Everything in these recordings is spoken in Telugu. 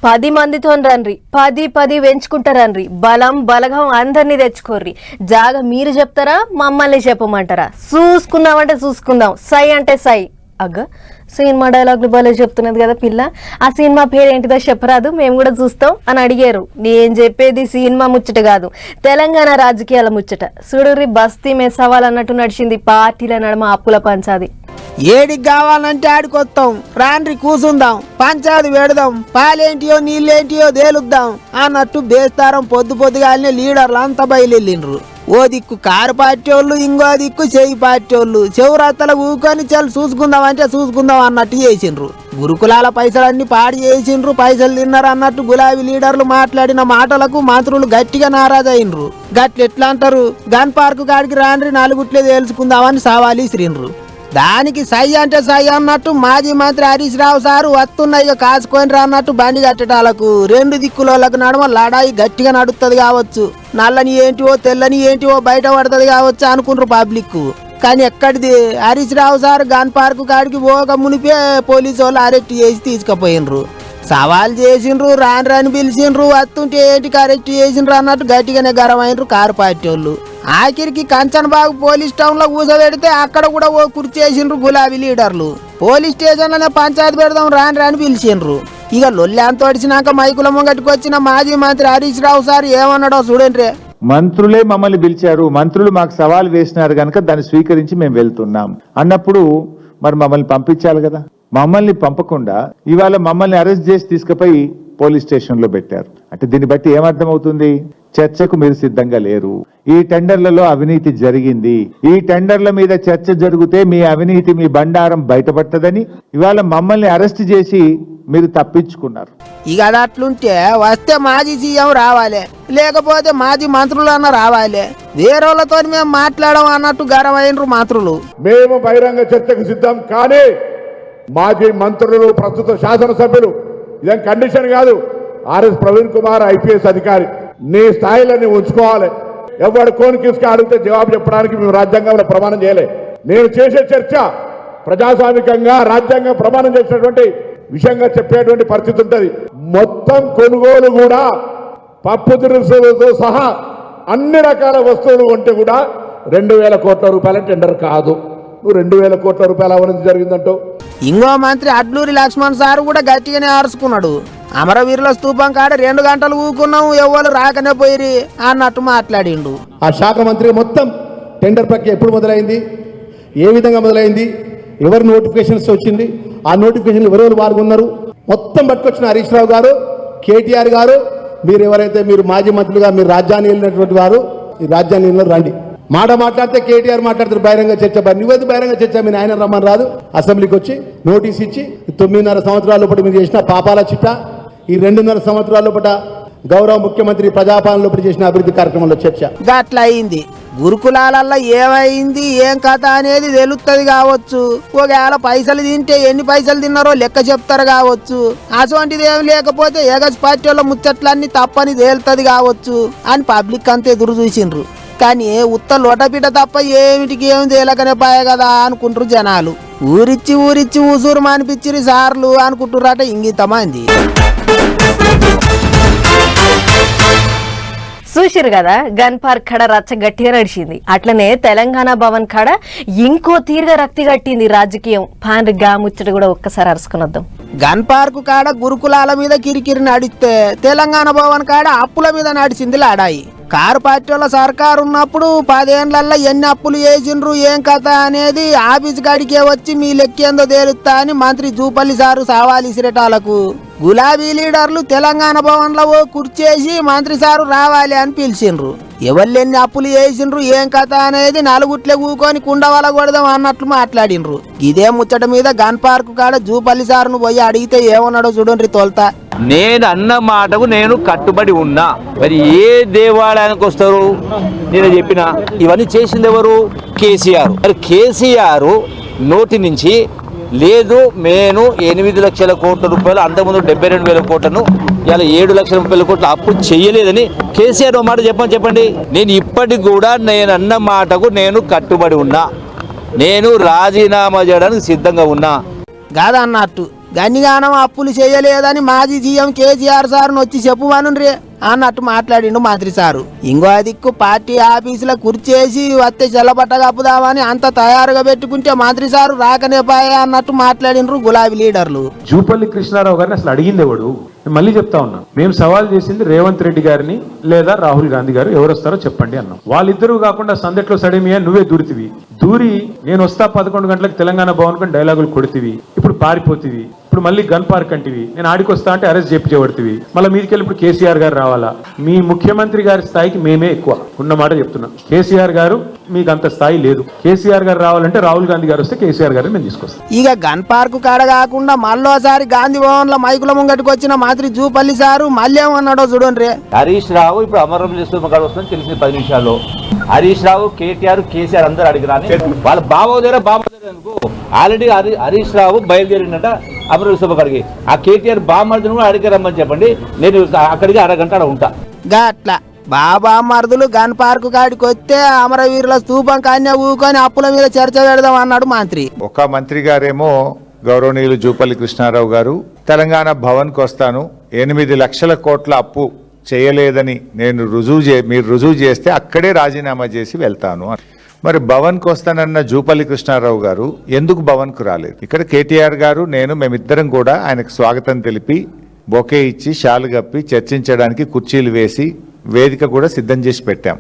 10 మందితో రండి, 10 పెంచుకుంటారన్రి, బలం బలగం అందరినీ తెచ్చుకోర్రి. జాగ మీరు చెప్తారా మమ్మల్ని చెప్పమంటారా? చూసుకుందామంటే చూసుకుందాం, సై అంటే సై. అగ్గ సినిమా డైలాగులు భలే చెప్తున్నది కదా పిల్ల. ఆ సినిమా పేరేంటిదో చెప్పరాదు, మేము కూడా చూస్తాం అని అడిగారు. నేను చెప్పేది సినిమా ముచ్చట కాదు, తెలంగాణ రాజకీయాల ముచ్చట. చూడుర్రి, బస్తీ మే సవాల్ అన్నట్టు నడిచింది పార్టీల నడుమ అప్పుల పంచాది. ఏడికి కావాలంటే ఆడికొస్తాం, రాండ్రి కూసుందాం, పంచాది పెడదాం, పాలేంటియో నీళ్ళేంటియో తేలుద్దాం అన్నట్టు బేస్తారం పొద్దుగానే లీడర్లు అంతా బయలుదేరిండ్రు. ఓ దిక్కు కారు పార్టీ వాళ్ళు, ఇంకో దిక్కు చెయ్యి పార్టీ వాళ్ళు చెవురత్తలు ఊకొని చల్లు చూసుకుందాం అంటే చూసుకుందాం అన్నట్టు చేసిండ్రు. గురుకులాల పైసలన్నీ పాడి చేసిండ్రు, పైసలు తిన్నారు అన్నట్టు గులాబీ లీడర్లు మాట్లాడిన మాటలకు మంత్రులు గట్టిగా నారాజైండ్రు. గట్లు ఎట్లా అంటారు, గన్ పార్కు కాడికి రాండ్రి, నలుగుట్లే తేల్చుకుందామని సవాల్ ఇసిరిండ్రు. దానికి సై అంటే సై అన్నట్టు మాజీ మంత్రి హరీష్ రావు సారు వస్తున్నాయి ఇక కాసుకొని రా అన్నట్టు బండి కట్టడాలకు రెండు దిక్కులకు నడుమ లడాయి గట్టిగా నడుస్తుంది కావచ్చు. నల్లని ఏంటివో తెల్లని ఏంటివో బయట పడుతుంది కావచ్చు అనుకుంటారు పబ్లిక్. కానీ ఎక్కడిది, Harish Rao sir gun park కాడికి పోక మునిపే పోలీసు వాళ్ళు అరెస్ట్ చేసి తీసుకుపోయినరు. సవాల్ చేసిండ్రు, రాని పిలిచిండ్రు, వస్తుంటే ఏంటికి అరెస్ట్ చేసిండ్రు అన్నట్టు గట్టిగానే గరమైనరు కారు పార్టీ వాళ్ళు. ఆఖరికి కంచన్బాగు పోలీస్ టౌన్ లో కూసబెడితే అక్కడ కూడా ఓ కుర్చేసిండ్రు గులాబీ లీడర్లు. పోలీస్ స్టేషన్ లోనే పంచాయతీ పెడదాం రాని పిలిచిండ్రు. ఇక లొల్లి అంత వచ్చినాక మైకుల ముంగటికి వచ్చిన మాజీ మంత్రి హరీష్ రావు సార్ ఏమన్నాడో చూడండి. మంత్రులే మమ్మల్ని పిలిచారు, మంత్రులు మాకు సవాల్ వేసినారు కనుక దాన్ని స్వీకరించి మేము వెళ్తున్నాం అన్నప్పుడు మరి మమ్మల్ని పంపించాలి కదా. మమ్మల్ని పంపకుండా ఇవాళ మమ్మల్ని అరెస్ట్ చేసి తీసుకుపోయి పోలీస్ స్టేషన్ లో పెట్టారు. అంటే దీన్ని బట్టి ఏమర్థం అవుతుంది, చర్చకు మీరు సిద్ధంగా లేరు. ఈ టెండర్లలో అవినీతి జరిగింది, ఈ టెండర్ల మీద చర్చ జరిగితే మీ అవినీతి మీ బండారం బయటపడుతుందని ఇవాళ మమ్మల్ని అరెస్ట్ చేసి మీరు తప్పించుకున్నారు. ఇక అది అట్లుంటే వస్తే మాజీ సీఎం రావాలి, లేకపోతే మాజీ మంత్రులన్నా రావాలి. వేరేతో మేము మాట్లాడడం అన్నట్టు గరమైనరు మంత్రులు. మేము బహిరంగ చర్చకు సిద్ధం, కానీ మాజీ మంత్రులు ప్రస్తుత శాసనసభ్యులు ఇదేం కండిషన్ కాదు. ఆర్ఎస్ ప్రవీణ్ కుమార్ ఐపీఎస్ అధికారి, నీ స్థాయిలో నీవు ఉంచుకోవాలి. ఎవడు కోనికిసుక అడిగితే జవాబు చెప్పడానికి మేము రాజ్యాంగంలో ప్రమాణం చేయలే. నేను చేసే చర్చ ప్రజాస్వామికంగా రాజ్యాంగం ప్రమాణం చేసినటువంటి విషయంగా చెప్పేటువంటి పరిస్థితి ఉంటుంది. మొత్తం కొనుగోలు కూడా పప్పు దినుసులతో సహా అన్ని రకాల వస్తువులు కొంటే కూడా 2,000 కోట్ల రూపాయల టెండర్ కాదు. నువ్వు 2,000 కోట్ల రూపాయల అవినీతి జరిగిందంటూ. ఇంకో మంత్రి అడ్లూరి లక్ష్మణ్ సారు కూడా గట్టిగానే ఆరుసుకున్నాడు. అమరవీరుల స్తూపం కాడ 2 గంటలు ఊకున్నాం, ఎవరు రాకనే పోయిరి అన్నట్టు మాట్లాడిండు. ఆ శాఖ మంత్రి మొత్తం టెండర్ ప్రక్రియ ఎప్పుడు మొదలైంది, ఏ విధంగా మొదలైంది, ఎవరి నోటిఫికేషన్స్ వచ్చింది, ఆ నోటిఫికేషన్ ఎవరెవరు పాల్గొన్నారు మొత్తం పట్టుకొచ్చిన హరీష్ రావు గారు, కేటీఆర్ గారు, మీరు ఎవరైతే మీరు మాజీ మంత్రులుగా మీరు రాజ్యాన్ని వెళ్ళినటువంటి వారు ఈ రాజ్యాన్ని రండి. మాట మాట్లాడితే కేటీఆర్ మాట్లాడతారు బహిరంగ చర్చ. నువ్వైతే బహిరంగ చర్చ మీ ఆయన రమ్మని రాదు. అసెంబ్లీకి వచ్చి నోటీస్ ఇచ్చి 9.5 సంవత్సరాల లోపల మీరు చేసిన పాపాల చిట్ట, ఈ 2.5 సంవత్సరాల లోపల గౌరవ ముఖ్యమంత్రి ప్రజాపాలన లోపల చేసిన అభివృద్ధి కార్యక్రమంలో చర్చ గట్లా అయింది. గురుకులాలల్లో ఏమైంది ఏం కథ అనేది తెలుస్తుంది కావచ్చు. ఒకవేళ పైసలు తింటే ఎన్ని పైసలు తిన్నారో లెక్క చెప్తారు కావచ్చు. అటువంటిది ఏం లేకపోతే ఎగస్ పార్టీ వాళ్ళ ముచ్చట్లన్నీ తప్పని తేలుతుంది కావచ్చు అని పబ్లిక్ అంతా ఎదురు చూసిండ్రు. కానీ ఉత్త లోటపీట తప్ప ఏమిటికి ఏమి తేలకనే పాయే కదా అనుకుంటారు జనాలు. ఊరిచ్చి ఊసూరు మానిపించిరి సార్లు అనుకుంటున్నారట ఇంగితమంది. చూసిరు కదా, గన్ పార్క్ కాడ రచ్చ గట్టిగా నడిచింది. అట్లనే తెలంగాణ భవన్ కాడ ఇంకో తీరుగా రక్తి కట్టింది రాజకీయం. పాండ్రి గా ముచ్చట కూడా ఒక్కసారి అరుసుకునొద్దాం. గన్ పార్కు కాడ గురుకులాల మీద కిరికిరి నడిస్తే తెలంగాణ భవన్ కాడ అప్పుల మీద నడిచింది లాడాయి. కారు పార్టీ వాళ్ళ సర్కారు ఉన్నప్పుడు 10 ఏళ్లలో ఎన్ని అప్పులు చేసిండ్రు ఏం కథ అనేది ఆఫీస్ కాడికే వచ్చి మీ లెక్కేందో తేలుస్తా అని మంత్రి జూపల్లి సారు సవాల్ ఇసిరేటాలకు గులాబీ లీడర్లు తెలంగాణ భవన్ లో ఓ కుర్చేసి మంత్రి సారు రావాలి అని పిలిచిండ్రు. ఎవళ్ళెన్ని అప్పులు చేసిండ్రు ఏం కథ అనేది నలుగుట్లే కూకొని కుండవల కొడదాం అన్నట్లు మాట్లాడిండ్రు. ఇదే ముచ్చట మీద గన్ పార్క్ కాడ జూపల్లి సారును పోయి అడిగితే ఏమన్నాడో చూడండి తోల్తా. నేను అన్న మాటకు నేను కట్టుబడి ఉన్నా. మరి ఏ దేవాలయానికి వస్తారు? నేను చెప్పిన ఇవన్నీ చేసింది ఎవరు? కేసీఆర్. మరి కేసీఆర్ నోటి నుంచి లేదు నేను 8 లక్షల కోట్ల రూపాయలు, అంతకుముందు 72,000 కోట్లను, ఇలా 7,30,000 కోట్ల అప్పు చేయలేదని కేసీఆర్ మాట చెప్పండి. నేను ఇప్పటికి కూడా నేను అన్న మాటకు నేను కట్టుబడి ఉన్నా. నేను రాజీనామా చేయడానికి సిద్ధంగా ఉన్నా కాదన్నట్టు గన్నిగానం అప్పులు చేయలేదని మాజీ సీఎం కేసీఆర్ సార్ను వచ్చి చెప్పుమనుండ్రి అన్నట్టు మాట్లాడిండు మంత్రి సారు. ఇంకో దిక్కు పార్టీ ఆఫీసులో కుర్చేసి వస్తే చెల్లబట్ట కప్పుదామని అంత తయారుగా పెట్టుకుంటే మంత్రి సారు రాకనే పాయే అన్నట్టు మాట్లాడినరు గులాబీ లీడర్లు. జూపల్లి కృష్ణారావు గారిని అసలు అడిగింది ఎవడు? నేను మళ్ళీ చెప్తా ఉన్నా, మేము సవాల్ చేసింది రేవంత్ రెడ్డి గారిని లేదా రాహుల్ గాంధీ గారు ఎవరు వస్తారో చెప్పండి అన్నాం. వాళ్ళిద్దరూ కాకుండా సందట్లో సడేమియా నువ్వే దూరి నేను వస్తా 11 గంటలకు తెలంగాణ భవన్ కొని డైలాగులు కొడుతీవి, ఇప్పుడు పారిపోతీవి, ఇప్పుడు మళ్ళీ గన్ పార్క్ అంటివి, నేను ఆడికి వస్తా అంటే అరెస్ట్ చేయించబడుతుంది, మళ్ళీ మీదికెళ్ళి ఇప్పుడు కేసీఆర్ గారు రావాలా? మీ ముఖ్యమంత్రి గారి స్థాయికి మేమే ఎక్కువ ఉన్న మాట చెప్తున్నాం. కేసీఆర్ గారు మీకు అంత స్థాయి లేదు. కేసీఆర్ గారు రావాలంటే రాహుల్ గాంధీ గారు వస్తే కేసీఆర్ గారిని మేము తీసుకొస్తాం. ఇక గన్ పార్క్ కాడ కాకుండా మళ్ళోసారి గాంధీ భవన్ లో మైకుల ముంగటికి వచ్చిన మంత్రి జూపల్లి సారు మళ్ళీ ఏమన్నాడో చూడండి. హరీష్ రావు ఇప్పుడు అమరం చేస్తున్న వస్తుంది తెలిసింది 10 నిమిషాల్లో. హరీష్ రావు, కేటీఆర్, కేసీఆర్ అందరూ అడిగినా వాళ్ళ బాబోదేరా ఎందుకు ఆల్రెడీ హరీష్ రావు బయలుదేరిందట అమరవీశ్వర గారికి. ఆ కేటీఆర్ బామ్మర్దిని కూడా అడిగి రమ్మని చెప్పండి, నేను అక్కడికి అరగంట ఉంటా. గట్ల బాబా మరుదులు గన్ పార్క్ కాడికి వస్తే అమరవీరుల స్తూపం కన్య ఊకొని అప్పుల మీద చర్చ పెడదాం అన్నాడు మంత్రి. ఒక మంత్రి గారేమో గౌరవనీయులు జూపల్లి కృష్ణారావు గారు తెలంగాణ భవన్కి వస్తాను, 8 లక్షల కోట్ల అప్పు చేయలేదని నేను మీరు రుజువు చేస్తే అక్కడే రాజీనామా చేసి వెళ్తాను. మరి భవన్కి వస్తానన్న జూపల్లి కృష్ణారావు గారు ఎందుకు భవన్కు రాలేదు? ఇక్కడ కేటీఆర్ గారు మేమిద్దరం కూడా ఆయనకు స్వాగతం తెలిపి బొకే ఇచ్చి షాలు కప్పి చర్చించడానికి కుర్చీలు వేసి వేదిక కూడా సిద్ధం చేసి పెట్టాం.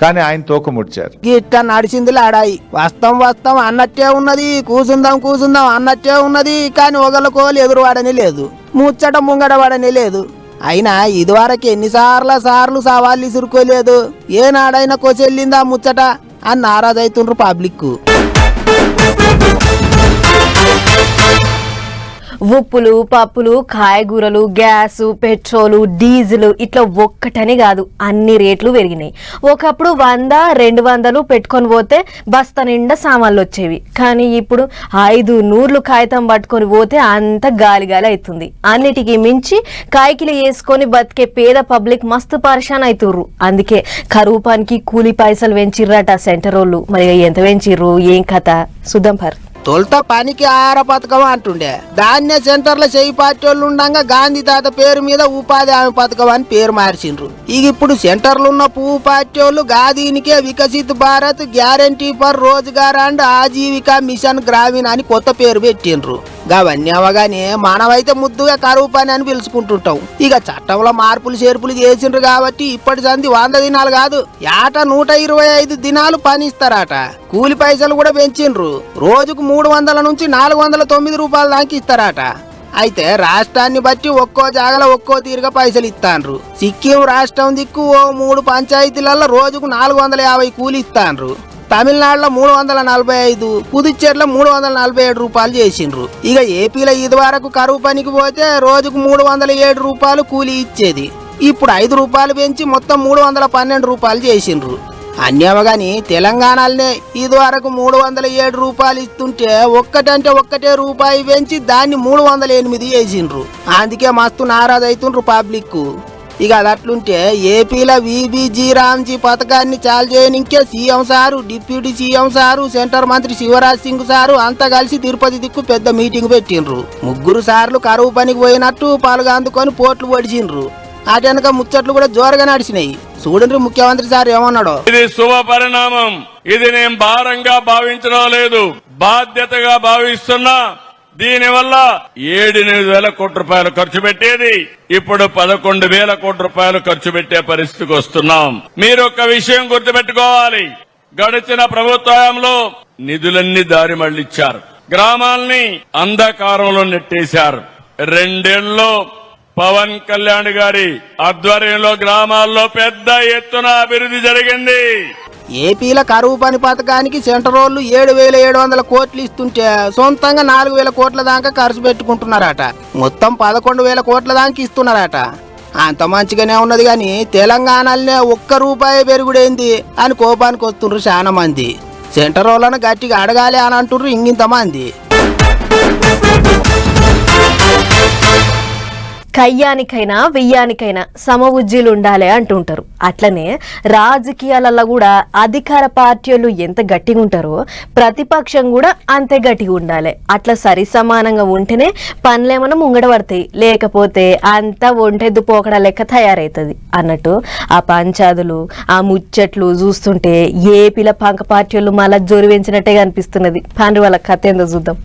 కానీ ఆయన తోక ముడిచారు. గిట్ట నడిచింది లాడాయి. వస్తాం అన్నట్టే ఉన్నది, కూసుందాం అన్నట్టే ఉన్నది. కానీ ఒకళ్ళకోలు ఎదురువాడని లేదు, ముచ్చట ముంగడవాడని లేదు. అయినా ఇదివరకు ఎన్నిసార్లు సవాళ్ళు ఇసురుకోలేదు. ఏనాడైనా కొచెల్లిందా ముచ్చట అని నారాజైతుండ్రు పబ్లిక్. ఉప్పులు, పప్పులు, కాయగూరలు, గ్యాసు, పెట్రోలు, డీజిల్ ఇట్లా ఒక్కటని కాదు అన్ని రేట్లు పెరిగినాయి. ఒకప్పుడు 100, 200 పెట్టుకొని పోతే బస్తా నిండా సామాన్లు వచ్చేవి. కానీ ఇప్పుడు 500 కాగితం పట్టుకొని పోతే అంత గాలి అవుతుంది. అన్నిటికీ మించి కాయకిలు వేసుకొని బతికే పేద పబ్లిక్ మస్తు పరిశాన్ అవుతుర్రు. అందుకే కరువు పనికి కూలి పైసలు పెంచిర్రట సెంటర్ వాళ్ళు. మరి ఎంత పెంచిర్రు, ఏం కథ చూద్దాం. తొలుత పనికి ఆహార పథకం అంటుండే, దాన్నే సెంటర్ల చేయి పార్టీ వాళ్ళు ఉండగా గాంధీ తాత పేరు మీద ఉపాధి హామీ పథకం అని పేరు మార్చిండ్రు. ఇక ఇప్పుడు సెంటర్లు ఉన్న పువ్వు పార్టీ వాళ్ళు గాదీనికే Viksit Bharat guarantee for Rozgar and Ajeevika mission Gramin అని కొత్త పేరు పెట్టిండ్రు. అవన్నీ అవగానే మనమైతే ముద్దుగా కరువు పని అని పిలుచుకుంటుంటాం. ఇక చట్టంలో మార్పులు చేర్పులు చేసిండ్రు కాబట్టి ఇప్పటి సంది 100 దినాలు కాదు, ఏట 125 దినాలు పని ఇస్తారట. కూలి పైసలు కూడా పెంచిండ్రు. రోజుకు 300 నుంచి 409 రూపాయల దాకా ఇస్తారట. అయితే రాష్ట్రాన్ని బట్టి ఒక్కో జాగల ఒక్కో తీరుగా పైసలు ఇస్తాండ్రు. సిక్కిం రాష్ట్రం దిక్కు ఓ 3 పంచాయతీలలో రోజుకు 450 కూలి ఇస్తాండ్రు. తమిళనాడులో 345, పుదుచ్చేరిలో 347 రూపాయలు చేసిండ్రు. ఇక ఏపీలో ఇది వరకు కరువు పనికి పోతే రోజుకు 307 రూపాయలు కూలీ ఇచ్చేది. ఇప్పుడు 5 రూపాయలు పెంచి మొత్తం 312 రూపాయలు చేసిండ్రు. అన్యవగాని తెలంగాణలోనే ఇది వరకు 307 రూపాయలు ఇస్తుంటే ఒక్కటే రూపాయి పెంచి దాన్ని 308 చేసిండ్రు. అందుకే మస్తు నారాజ్ అవుతుండ్రు పబ్లిక్. ఇక అది అట్లుంటే ఏపీలో విబిజీ రామ్జీ పథకాన్ని చాలు చేయనికే CM sir, deputy CM sir, centre మంత్రి శివరాజ్ సింగ్ సారు అంతా కలిసి తిరుపతి దిక్కు పెద్ద మీటింగ్ పెట్టిండ్రు. 3 సార్లు కరువు పనికి పోయినట్టు పాలుగాందుకొని పోట్లు పొడిచిండ్రు. అటెనక ముచ్చట్లు కూడా జోరుగా నడిచినాయి. చూడండి ముఖ్యమంత్రి సార్ ఏమన్నాడో. ఇది శుభ పరిణామం. ఇది నేను భారంగా భావించడం లేదు, బాధ్యతగా భావిస్తున్నా. దీనివల్ల 7,000 కోట్ల రూపాయలు ఖర్చు పెట్టేది ఇప్పుడు 11,000 కోట్ల రూపాయలు ఖర్చు పెట్టే పరిస్థితికి వస్తున్నాం. మీరు ఒక విషయం గుర్తుపెట్టుకోవాలి, గడిచిన ప్రభుత్వంలో నిధులన్నీ దారి మళ్లించారు, గ్రామాల్ని అంధకారంలో నెట్టేశారు. 2 ఏళ్లలో పవన్ కళ్యాణ్ గారి ఆధ్వర్యంలో గ్రామాల్లో పెద్ద ఎత్తున అభివృద్ధి జరిగింది. ఏపీలో కరువు పని పథకానికి సెంటర్ వాళ్ళు 7,700 కోట్లు ఇస్తుంటే సొంతంగా 4,000 కోట్ల దాకా ఖర్చు పెట్టుకుంటున్నారట. మొత్తం 11,000 కోట్ల దాకా ఇస్తున్నారట. అంత మంచిగానే ఉన్నది కానీ తెలంగాణలోనే 1 రూపాయి పెరుగుడైంది అని కోపానికి వస్తుండ్రు చాలా మంది. సెంటర్ వాళ్ళను గట్టిగా అడగాలి అని అంటుండ్రు ఇంగింతమంది. కయ్యానికైనా వెయ్యానికైనా సమవుజ్జీలు ఉండాలి అంటుంటారు. అట్లనే రాజకీయాలలో కూడా అధికార పార్టీలు ఎంత గట్టిగా ఉంటారో ప్రతిపక్షం కూడా అంతే గట్టిగా ఉండాలి. అట్లా సరి సమానంగా ఉంటేనే పనులేమన్నా ముంగడ పడతాయి, లేకపోతే అంతా ఒంటెద్దు పోకడ లెక్క తయారవుతుంది అన్నట్టు ఆ పంచాదులు ఆ ముచ్చట్లు చూస్తుంటే ఏపీల పంక పార్టీలు మళ్ళా జోరు అనిపిస్తున్నది. పాండ్రి వాళ్ళ కథ ఏందో చూద్దాం.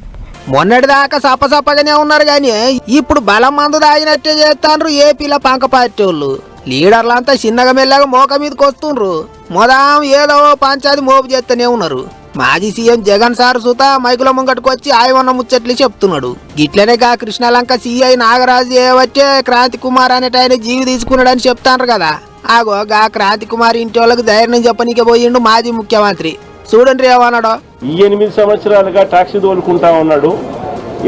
మొన్నటిదాకా సప్పసప్పగానే ఉన్నారు కానీ ఇప్పుడు బలం మందు తాగినట్టే చేస్తాండ్రు ఏపీలో పంక పార్టీ వాళ్ళు. లీడర్లంతా చిన్నగా మెల్లగా మోక మీదకి వస్తుండ్రు. మొదం ఏదో పంచాది మోపు చేస్తూనే ఉన్నారు. మాజీ సీఎం జగన్ సార్ సుత మైకుల ముంగట్టుకు వచ్చి ఆయవన్న ముచ్చట్లు చెప్తున్నాడు. గిట్లనే గా కృష్ణలంక సిఐ నాగరాజు ఏవచ్చే క్రాంతి కుమార్ అనేట ఆయన జీవి తీసుకున్నాడని చెప్తాండ్రు కదా. ఆగో గా క్రాంతి కుమార్ ఇంటి వాళ్ళకి ధైర్యం చెప్పనీకి పోయిండు మాజీ ముఖ్యమంత్రి. చూడండి ఏమన్నాడో. ఈ 8 సంవత్సరాలుగా టాక్సీ తోలుకుంటా ఉన్నాడు,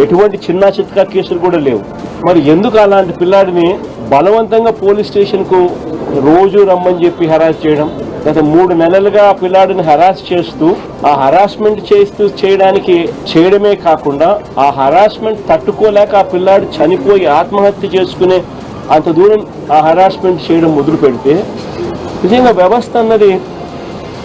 ఎటువంటి చిన్న చిత్కా కేసులు కూడా లేవు. మరి ఎందుకు అలాంటి పిల్లాడిని బలవంతంగా పోలీస్ స్టేషన్కు రోజు రమ్మని చెప్పి హరాస్ చేయడం? గత 3 నెలలుగా ఆ పిల్లాడిని హరాస్ చేస్తూ ఆ హరాస్మెంట్ చేయడమే కాకుండా ఆ హరాస్మెంట్ తట్టుకోలేక ఆ పిల్లాడు చనిపోయి ఆత్మహత్య చేసుకునే అంత దూరం ఆ హరాస్మెంట్ చేయడం మొదలు పెడితే నిజంగా వ్యవస్థ అన్నది,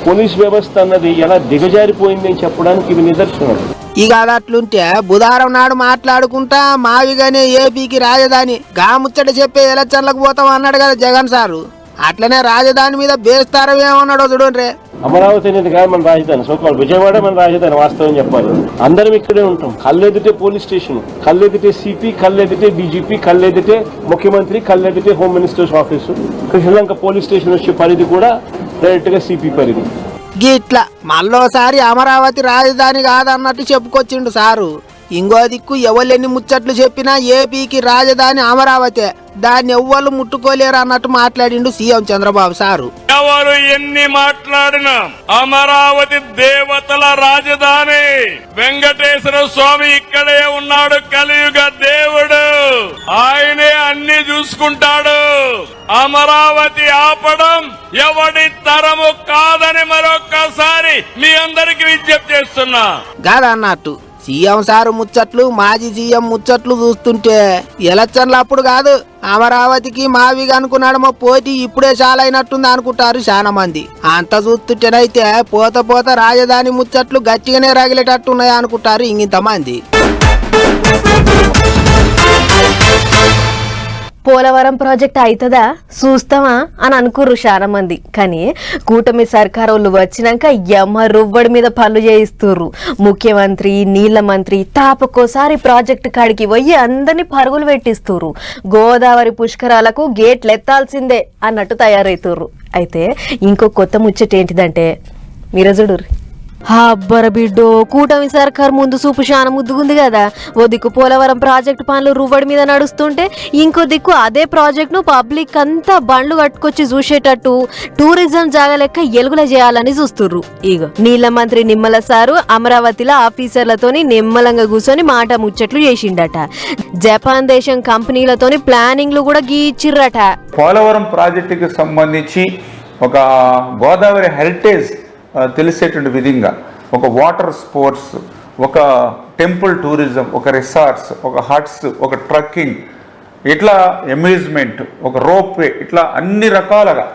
పోలీస్ వ్యవస్థ అన్నది ఎలా దిగజారిపోయింది అని చెప్పడానికి ఇవి నిదర్శనం. ఇక అట్లుంటే బుధవారం నాడు మాట్లాడుకుంటా మావిగానే ఏపీకి రాజధాని గా ముచ్చట చెప్పే ఎలక్షన్లకు పోతాం అన్నాడు కదా జగన్ సారు. అట్లనే రాజధాని మీద బేస్తారం ఏమన్నాడో చూడండి. అమరావతి అనేది కాదు మన రాజధాని, సోకాల్ విజయవాడ మన రాజధాని. వాస్తవం చెప్పాలి, అందరం ఇక్కడే ఉంటాం. కళ్ళెదిటే పోలీస్ స్టేషన్, కళ్ళెదిటే సిపి, కళ్ళెదిటే డీజీపీ, కళ్ళెదిటే ముఖ్యమంత్రి, కళ్ళెదిటే home ministers office. Sri Lanka police station వచ్చే పరిధి కూడా డైరెక్ట్ గా సిపి పరిధి. గిట్లా మళ్ళోసారి అమరావతి రాజధాని కాదన్నట్టు చెప్పుకొచ్చిండు సారు. ఇంకో దిక్కు ఎవరెన్ని ముచ్చట్లు చెప్పినా ఏపీకి రాజధాని అమరావతి, దాన్ని ఎవ్వరు ముట్టుకోలేరు అన్నట్టు మాట్లాడిండు సీఎం చంద్రబాబు సారు. ఎవరు ఎన్ని మాట్లాడినా అమరావతి దేవతల రాజధాని. వెంకటేశ్వర స్వామి ఇక్కడే ఉన్నాడు, కలియుగ దేవుడు. ఆయనే అన్ని చూసుకుంటాడు. అమరావతి ఆపడం ఎవడి తరము కాదని మరొక్కసారి మీ అందరికి విజ్ఞప్తి చేస్తున్నా. కాదన్నట్టు సీఎం సారు ముచ్చట్లు, మాజీ సీఎం ముచ్చట్లు చూస్తుంటే ఎలక్షన్లు అప్పుడు కాదు అమరావతికి మావిగా అనుకున్నాడమో పోటీ ఇప్పుడే చాలా అయినట్టుంది అనుకుంటారు చాలా మంది. అంత చూస్తుంటేనైతే పోత రాజధాని ముచ్చట్లు గట్టిగానే రగిలేటట్టున్నాయి అనుకుంటారు ఇంగింతమంది. పోలవరం ప్రాజెక్ట్ అవుతుందా చూస్తామా అని అనుకుర్రు చాలా మంది. కానీ కూటమి సర్కారు వాళ్ళు వచ్చినాక యమ్మ రువ్వడి మీద పనులు చేయిస్తుర్రు. ముఖ్యమంత్రి, నీళ్ల మంత్రి తాపకోసారి ప్రాజెక్టు కాడికి పోయి అందరినీ పరుగులు పెట్టిస్తుర్రు. గోదావరి పుష్కరాలకు గేట్లు ఎత్తాల్సిందే అన్నట్టు తయారవుతుర్రు. అయితే ఇంకో కొత్త ముచ్చట ఏంటిదంటే మీరజుడు అబ్బర బిడ్డో, కూటమి సర్కార్ ముందు చూపు చాలా ముద్దుగుంది కదా. ఓ దిక్కు పోలవరం ప్రాజెక్టు పనులు రువ్వడి మీద నడుస్తుంటే ఇంకో దిక్కు అదే ప్రాజెక్టును పబ్లిక్ అంతా బండ్లు కట్టుకొచ్చి చూసేటట్టు టూరిజం జాగా లెక్క ఎలుగుల చేయాలని చూస్తుర్రు. ఇగో నీళ్ల మంత్రి నిమ్మల సారు అమరావతిలో ఆఫీసర్లతోని నిమ్మలంగా కూర్చొని మాట ముచ్చట్లు చేసిండట. జపాన్ దేశం కంపెనీలతోని ప్లానింగ్లు కూడా గీచిర్రట. పోలవరం ప్రాజెక్టుకి సంబంధించి ఒక గోదావరి హెరిటేజ్ తెలిసేటువంటి విధంగా ఒక వాటర్ స్పోర్ట్స్, ఒక టెంపుల్ టూరిజం, ఒక రిసార్ట్స్, ఒక హట్స్, ఒక ట్రక్కింగ్, ఇట్లా అమ్యూజ్మెంట్, ఒక రోప్వే, ఇట్లా అన్ని రకాలుగా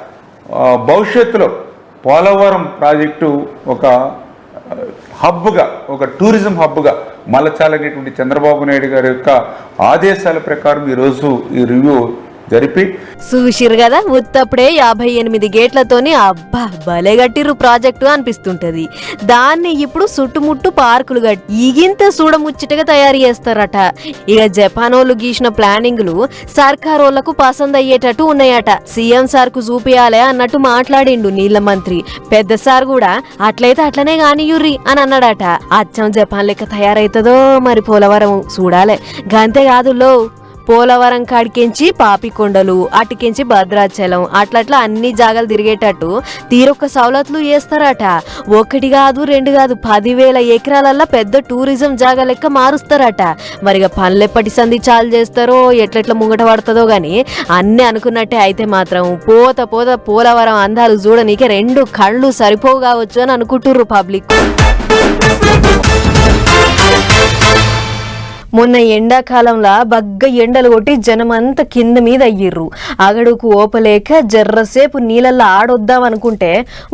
భవిష్యత్తులో పోలవరం ప్రాజెక్టు ఒక హబ్గా, ఒక టూరిజం హబ్గా మలచాలనేటువంటి చంద్రబాబు నాయుడు గారి యొక్క ఆదేశాల ప్రకారం ఈరోజు ఈ రివ్యూ జరిపి చూసిరు కదా. ఉత్తప్పుడే 58 గేట్లతోని అబ్బా భలే గట్టిరు ప్రాజెక్టు అనిపిస్తుంటది. దాన్ని ఇప్పుడు చుట్టుముట్టు పార్కులు గట్టి ఈగింత చూడముచ్చటగా తయారు చేస్తారట. ఇక జపానోళ్ళు గీసిన ప్లానింగ్లు సర్కారోళ్లకు పసంద్ అయ్యేటట్టు ఉన్నాయట. సీఎం సార్ కు చూపియాలే అన్నట్టు మాట్లాడిండు నీళ్ల మంత్రి. పెద్ద సార్ కూడా అట్లయితే అట్లనే కానియుర్రి అని అన్నాడట. అచ్చం జపాన్ లెక్క తయారైతుందో మరి పోలవరం చూడాలే. గంతే కాదు లో, పోలవరం కాడికించి పాపికొండలు, అటుకించి భద్రాచలం, అట్లట్లా అన్ని జాగాలు తిరిగేటట్టు తీరొక్క సౌలతులు చేస్తారట. 1 కాదు 2 కాదు 10,000 ఎకరాలల్లా పెద్ద టూరిజం జాగా లెక్క మారుస్తారట. మరిగా పనులు ఎప్పటి సంధి చాలు చేస్తారో ఎట్లెట్లా ముంగట పడుతుందో గాని అన్ని అనుకున్నట్టే అయితే మాత్రం పోత పోలవరం అందాలు చూడనీకే 2 కళ్ళు సరిపోవు కావచ్చు అని అనుకుంటుర్రు పబ్లిక్. మొన్న ఎండాకాలంలో బగ్గ ఎండలు కొట్టి జనం అంతా కింద మీద అయ్యిర్రు. అగడుకు ఓపలేక జర్రసేపు నీళ్ళల్లో ఆడొద్దాం అనుకుంటే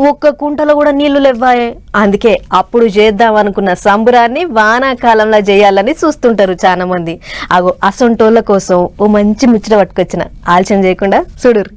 ఒక్క కుంటలో కూడా నీళ్లు లేవాయే. అందుకే అప్పుడు చేద్దాం అనుకున్న సంబురాన్ని వానాకాలంలో చేయాలని చూస్తుంటారు చాలా మంది. అగో అసొంటోళ్ళ కోసం ఓ మంచి ముచ్చట పట్టుకొచ్చిన, ఆలస్యం చేయకుండా చూడుర్రి.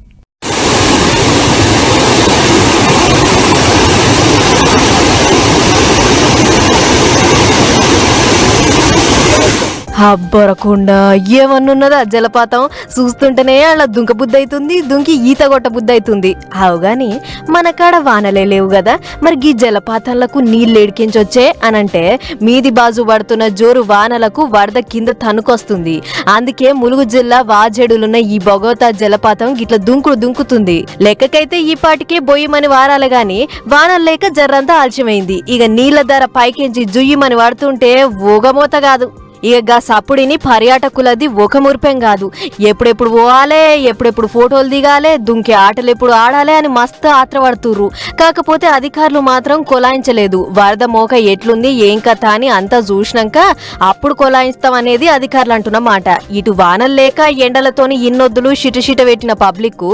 అబ్బరకుండా ఏమన్నున్నదా జలపాతం చూస్తుంటేనే అలా దుంక బుద్ధి అవుతుంది, దుంకి ఈత కొట్ట బుద్ధి అవుతుంది. అవు గాని మన కాడ వానలే లేవు కదా, మరి ఈ జలపాతాలకు నీళ్ళు ఎడికించొచ్చే అనంటే మీది బాజు పడుతున్న జోరు వానలకు వరద కింద తనుకొస్తుంది. అందుకే ములుగు జిల్లా వాజేడులున్న ఈ బొగోతా జలపాతం గిట్ల దుంకుతుంది. లెక్కకైతే ఈ పాటికే బొయ్యమని వారాలు గాని వానలు లేక జర్రంతా ఆలస్యమైంది. ఇక నీళ్ల ధర పైకించి జుయ్యమని పడుతుంటే ఊగమోత కాదు. ఇక సప్పుడిని పర్యాటకులది ఒక మురిపెం కాదు, ఎప్పుడెప్పుడు పోవాలే, ఎప్పుడెప్పుడు ఫోటోలు దిగాలే, దుంకే ఆటలు ఎప్పుడు ఆడాలే అని మస్తు ఆత్రపడుతుర్రు. కాకపోతే అధికారులు మాత్రం కొలాయించలేదు. వరద మోక ఎట్లుంది ఏం కథ అని అంతా చూసినాక అప్పుడు కొలాయిస్తాం అనేది అధికారులు అంటున్న మాట. ఇటు వానలు లేక ఎండలతోని ఇన్నొద్దులు షిటషిట పెట్టిన పబ్లిక్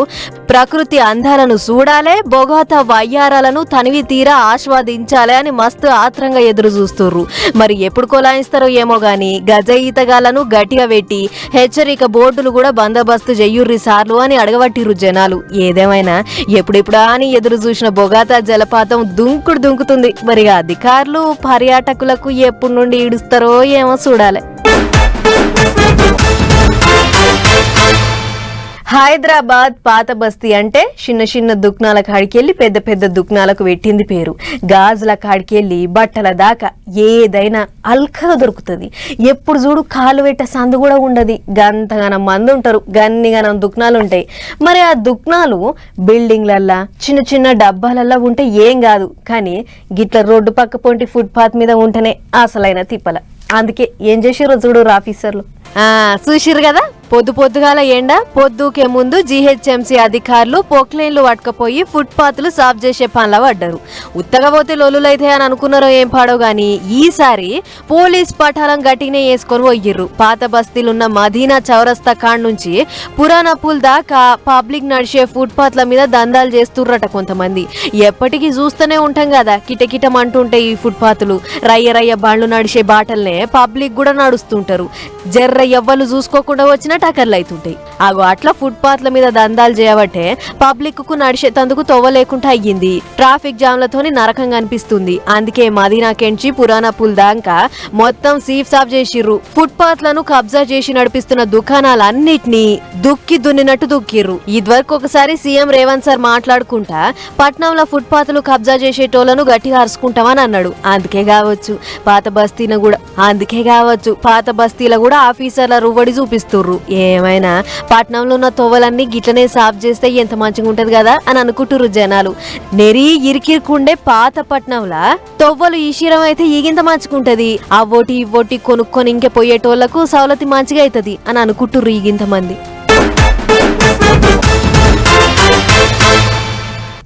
ప్రకృతి అందాలను చూడాలే, బొగోతా వయ్యారాలను తనివి తీరా ఆస్వాదించాలే అని మస్తు ఆత్రంగా ఎదురు చూస్తుర్రు. మరి ఎప్పుడు కొలాయిస్తారో ఏమో గాని గజ ఈతగాళ్లను గట్టిగా పెట్టి హెచ్చరిక బోర్డులు కూడా బందోబస్తు చెయ్యుర్రి సార్లు అని అడగబట్టిర్రు జనాలు. ఏదేమైనా ఎప్పుడెప్పుడా అని ఎదురు చూసిన బొగోతా జలపాతం దుంకుతుంది. మరి అధికారులు పర్యాటకులకు ఎప్పుడు నుండి ఈడుస్తారో ఏమో చూడాలి. హైదరాబాద్ పాత బస్తీ అంటే చిన్న చిన్న దుకాణాల కాడికెళ్ళి పెద్ద పెద్ద దుకాణాలకు పెట్టింది పేరు. గాజుల కాడికెళ్ళి బట్టల దాకా ఏదైనా అల్కగా దొరుకుతుంది. ఎప్పుడు చూడు కాలు పెట్టే సందు కూడా ఉండదు. గంతగానం మంది ఉంటారు, గన్నిగానం దుకాణాలు ఉంటాయి. మరి ఆ దుకాణాలు బిల్డింగ్లల్లా చిన్న చిన్న డబ్బాలల్లా ఉంటే ఏం కాదు, కానీ గిట్ల రోడ్డు పక్క పొంటి ఫుట్పాత్ మీద ఉంటేనే అసలైన తిప్పల. అందుకే ఏం చేసిర్రో చూడు ఆఫీసర్లు. చూసిర్రు కదా, పొద్దుగాల ఎండ పొద్దుకే ముందు జీహెచ్ఎంసీ అధికారులు పొక్లైన్లు పట్టుకపోయి ఫుట్పాత్లు సాఫ్ చేసే పనుల పడ్డారు. ఉత్తగపోతే లొల్లులైతే అని అనుకున్నారో ఏం పాడో గాని ఈసారి పోలీస్ పటాలం గట్టినే వేసుకొని పోయిర్రు. పాత బస్తీలున్న మదీనా చౌరస్తా కాడ్ నుంచి పురాణపుల్ దాకా పబ్లిక్ నడిచే ఫుట్పాత్ల మీద దందాలు చేస్తుర్రట కొంతమంది. ఎప్పటికీ చూస్తూనే ఉంటాం కదా కిటకిటం అంటుంటాయి ఈ ఫుట్పాత్లు. రయ్య బండ్లు నడిచే బాటల్నే పబ్లిక్ కూడా నడుస్తుంటారు. జర్ర ఎవ్వలు చూసుకోకుండా వచ్చిన టకర్లు అవుతుంటాయి. అగో అట్లా ఫుట్పాత్ల మీద దందాలు చేయబట్టే పబ్లిక్ కు నడిచేందుకు తొవ్వ లేకుండా అయ్యింది. ట్రాఫిక్ జామ్లతోని నరకంగా అనిపిస్తుంది. అందుకే మదీనా కెంచి పురాణపుల్ దాకా మొత్తం సీఫ్ సాఫ్ చేసిర్రు. ఫుట్పాత్లను కబ్జా చేసి నడిపిస్తున్న దుకాణాలన్నిటినీ దున్నినట్టు దుక్కిర్రు. ఇదివరకు ఒకసారి సీఎం రేవంత్ సార్ మాట్లాడుకుంటా పట్నంలో ఫుట్పాత్లు కబ్జా చేసేటోళ్లను గట్టిగా అరుచుకుంటామని అన్నాడు. అందుకే కావచ్చు పాత బస్తీలో కూడా ఆఫీసర్ల రువ్వడి చూపిస్తుర్రు. ఏమైనా పట్నంలో ఉన్న తొవ్వలన్నీ గిట్లనే సాఫ్ చేస్తే ఎంత మంచిగా ఉంటది కదా అని అనుకుంటుర్రు జనాలు. నెరీ ఇరికిరుకుండే పాత పట్నంలా తొవ్వలు ఈశీరం అయితే ఈగింత మంచుకుంటది. అవ్వోటి ఇవ్వోటి కొనుక్కొని ఇంకే పోయేటోళ్లకు సౌలతి మంచిగా అవుతుంది అని అనుకుంటుర్రు ఈగింత మంది.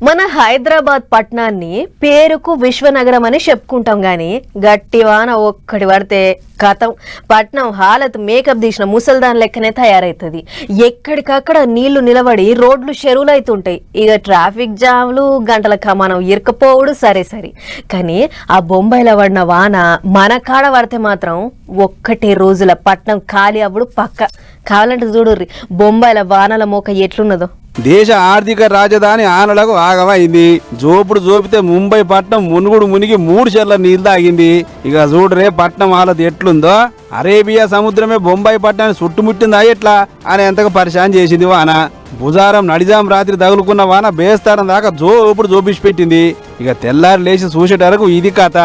మన హైదరాబాద్ పట్టణాన్ని పేరుకు విశ్వనగరం అని చెప్పుకుంటాం గాని గట్టి వాన ఒక్కటి పడితే కథం పట్నం హాలత్ మేకప్ తీసిన ముసల్దాన్ లెక్కనే తయారైతుంది. ఎక్కడికక్కడ నీళ్లు నిలబడి రోడ్లు చెరువులు అవుతుంటాయి. ఇక ట్రాఫిక్ జామ్లు గంటల కమానం ఇరకపోవుడు సరే కానీ ఆ బొంబాయిలో పడిన వాన మన కాడ పడితే మాత్రం ఒక్కటే రోజుల పట్నం ఖాళీ అవ్వడు పక్క. కావాలంటే చూడుర్రి బొంబాయిల వానల మోక ఎట్లున్నదో. దేశ ఆర్థిక రాజధాని ఆనలకు ఆగమైంది. జోపితే ముంబై పట్నం మునిగి 3 చెర్ల నీళ్ళు తాగింది. ఇక చూడరే పట్నం హాలత్ ఎట్లుందో. అరేబియా సముద్రమే బొంబాయి పట్టణాన్ని చుట్టుముట్టిందా ఎట్లా అని ఎంతగా పరిశాన్ చేసింది వాన. బుజారం నడిజాం రాత్రి తగులుకున్న వాన బేస్తారం దాకా జోపిసి పెట్టింది. ఇక తెల్లారి లేచి చూసేటాలకు ఇది కథ.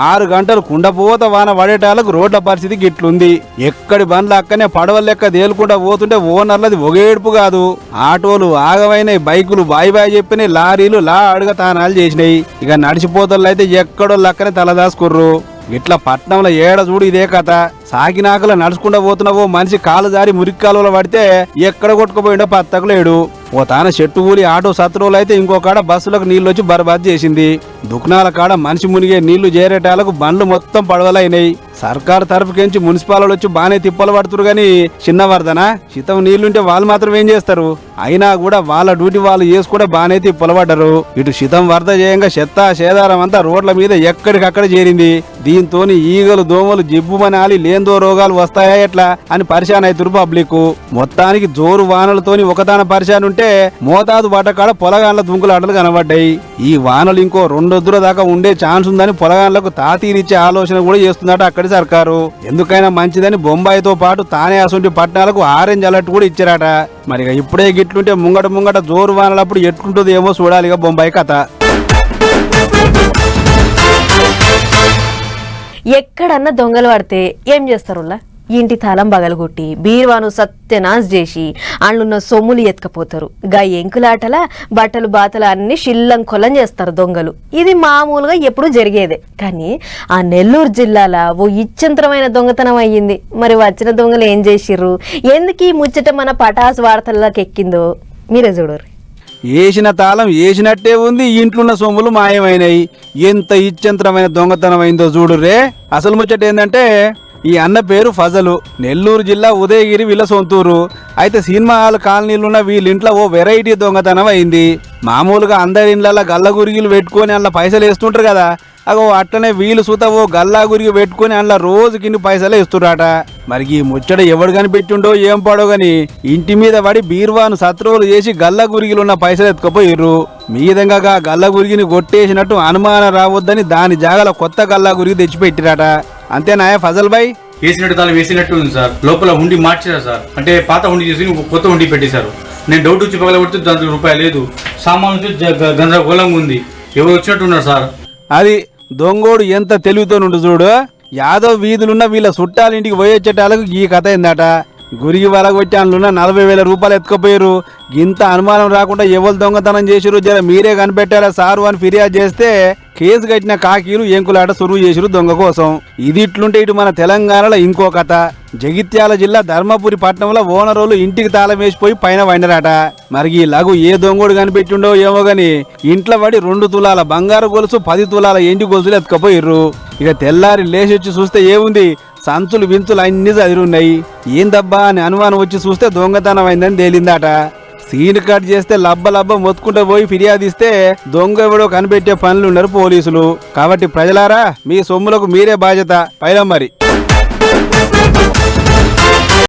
6 గంటలు కుండపోత వాన పడేటాలకు రోడ్ల పరిస్థితి గిట్లుంది. ఎక్కడి బండ్లు అక్కనే పడవల లెక్క తేలుకుంటా పోతుంటే ఓనర్లది ఒగేడుపు కాదు. ఆటోలు ఆగమైనాయి, బైకులు బాయ్ చెప్పినాయి, లారీలు అడుగ తానాలు చేసినాయి. ఇక నడిచిపోతలు అయితే ఎక్కడో లక్కనే తలదాసుకుర్రు. ఇట్లా పట్నంలో ఏడ చూడు ఇదే కథ. సాగినాకలా నడుచుకుంటా పోతున్నావో మనిషి కాలు జారి మురికి కాలువలో పడితే ఎక్కడ కొట్టుకుపోయిండో పత్తకు లేడు. ఓ తాన చెట్టు ఊలి ఆటో సత్రోలు అయితే ఇంకో కాడ బస్సులకు నీళ్లు వచ్చి బర్బాద్ చేసింది. దుకాణాల కాడ మనిషి మునిగే నీళ్లు చేరేటాలకు బండ్లు మొత్తం పడవలైనాయి. సర్కారు తరపుకించి మున్సిపాలిటీ వచ్చి బానే తిప్పలు పడుతురు గాని చిన్న వరదనా శీతం నీళ్లుంటే వాళ్ళు మాత్రం ఏం చేస్తారు? అయినా కూడా వాళ్ళ డ్యూటీ వాళ్ళు చేసి కూడా బానే తిప్పలు పడ్డరు. ఇటు శీతం వరద చేయంగా చెత్త సేదారం అంతా రోడ్ల మీద ఎక్కడికక్కడ చేరింది. దీంతో ఈగలు దోమలు జిబ్బుమని ఆలి లేందో రోగాలు వస్తాయా ఎట్లా అని పరిశాన్ అవుతురు పబ్లిక్. మొత్తానికి జోరు వానలతోని ఒకదాన పరిశాన్ ఉంటే మోతాదు పట్టకాడ పొలగాన్ల దుంకులాటలు కనబడ్డాయి. ఈ వానలు ఇంకో 2 రోజుల దాకా ఉండే ఛాన్స్ ఉందని పొలగాన్లకు తాతీరిచ్చే ఆలోచన కూడా చేస్తుందట అక్కడి సర్కారు. ఎందుకైనా మంచిదని బొంబాయితో పాటు తానే అసొంటి పట్టణాలకు ఆరెంజ్ అలర్ట్ కూడా ఇచ్చారట. మరి ఇప్పుడే గిట్లుంటే ముంగట జోరు వానలప్పుడు ఎట్లుంటుందో ఏమో చూడాలిగా బొంబాయి కథ. ఎక్కడన్నా దొంగలు పడితే ఏం చేస్తారులా? ఇంటి తాళం బగలగొట్టి బీరువాను సత్యనాశ్ చేసి అందులో సొమ్ములు ఎత్తుకపోతారు. గా ఎంకులాటల బట్టలు బాతలు అన్ని షిల్లం కొల్లం చేస్తారు దొంగలు. ఇది మామూలుగా ఎప్పుడు జరిగేదే. కానీ ఆ నెల్లూరు జిల్లాలో ఓ ఇచ్చంతరమైన దొంగతనం అయ్యింది. మరి వచ్చిన దొంగలు ఏం చేసిర్రు, ఎందుకు ఈ ముచ్చట మన పటాస్ వార్తల్లోకి ఎక్కిందో మీరే చూడరు. వేసిన తాళం వేసినట్టే ఉంది, ఇంట్లున్న సొమ్ములు మాయమైనాయి. ఎంత ఇచ్చంతరమైన దొంగతనం అయిందో చూడురే. అసలు ముచ్చట ఏంటంటే ఈ అన్న పేరు ఫజలు, నెల్లూరు జిల్లా ఉదయగిరి వీళ్ళ సొంతూరు. అయితే సినిమా హాల్ కాలనీలున్న వీళ్ళింట్లో ఓ వెరైటీ దొంగతనం అయింది. మామూలుగా అందరి ఇండ్ల గల్ల గురిగిలు పెట్టుకొని అందులో పైసలు వేస్తుంటారు కదా, అగో అట్లనే వీళ్ళు సుత ఓ గల్లా గురిగి పెట్టుకుని అందులో రోజుకిన్ని పైసలు వేస్తురాట. మరి ఈ ముచ్చట ఎవడు కనిపెట్టిండో ఏం పడో గాని ఇంటి మీద పడి బీర్వాను సత్రోలు చేసి గల్ల గురిగిలు ఉన్న పైసలు ఎత్తుకపోయిర్రు. మీదంగా గల్ల గురిగిని కొట్టేసినట్టు అనుమానం రావద్దని దాని జాగల కొత్త గల్లా గురిగి తెచ్చిపెట్టిరాట. అంతేనాయా ఫజల్ భాయ్? వేసినట్టు తాను వేసినట్టు ఉంది సార్. లోపల హుండి మార్చారు సార్. అంటే పాత హుండి చేసి కొత్త హుండి పెట్టేశారు. నేను డౌట్ వచ్చి పగల కొడితే దాంట్లో రూపాయి లేదు. సామాను గందరగోళంగా ఉంది. ఎవరు వచ్చినట్టు ఉన్నారు సార్. అది దొంగోడు ఎంత తెలివితోనుండు చూడు. యాదవ్ వీధులున్న వీళ్ళ చుట్టాలింటికి పోయొచ్చేటాలకు ఈ కథ ఏందట. గురికి వలగొచ్చి అందులో 40,000 రూపాయలు ఎత్తుకపోయారు. ఇంత అనుమానం రాకుండా ఎవరు దొంగతనం చేసిరు జర మీరే కనిపెట్టారా సారు అని ఫిర్యాదు చేస్తే కేసు కట్టిన కాకీలు ఎంకులాట సురువు చేసిరు దొంగ కోసం. ఇది ఇట్లుంటే ఇటు మన తెలంగాణలో ఇంకో కథ. జగిత్యాల జిల్లా ధర్మపురి పట్టణంలో ఓనరోలు ఇంటికి తాళం వేసిపోయి పైన వండరాట. మరి ఈ లఘు ఏ దొంగోడు కనిపెట్టిండో ఏమో గాని ఇంట్లో పడి 2 తులాల బంగారు గొలుసు 10 తులాల ఎండి గొలుసులు ఎత్తుకపోయిర్రు. ఇక తెల్లారి లేచొచ్చి చూస్తే ఏముంది, సంచులు వించులు అన్ని చదిరున్నాయి. ఏందబ్బా అని అనుమానం వచ్చి చూస్తే దొంగతనం అయిందని తేలిందట. సీన్ కట్ చేస్తే లబ్బ మొత్తుకుంటూ పోయి ఫిర్యాదు ఇస్తే దొంగ ఎవడో కనిపెట్టే పనులున్నారు పోలీసులు. కాబట్టి ప్రజలారా మీ సొమ్ములకు మీరే బాధ్యత. పైలం మరి.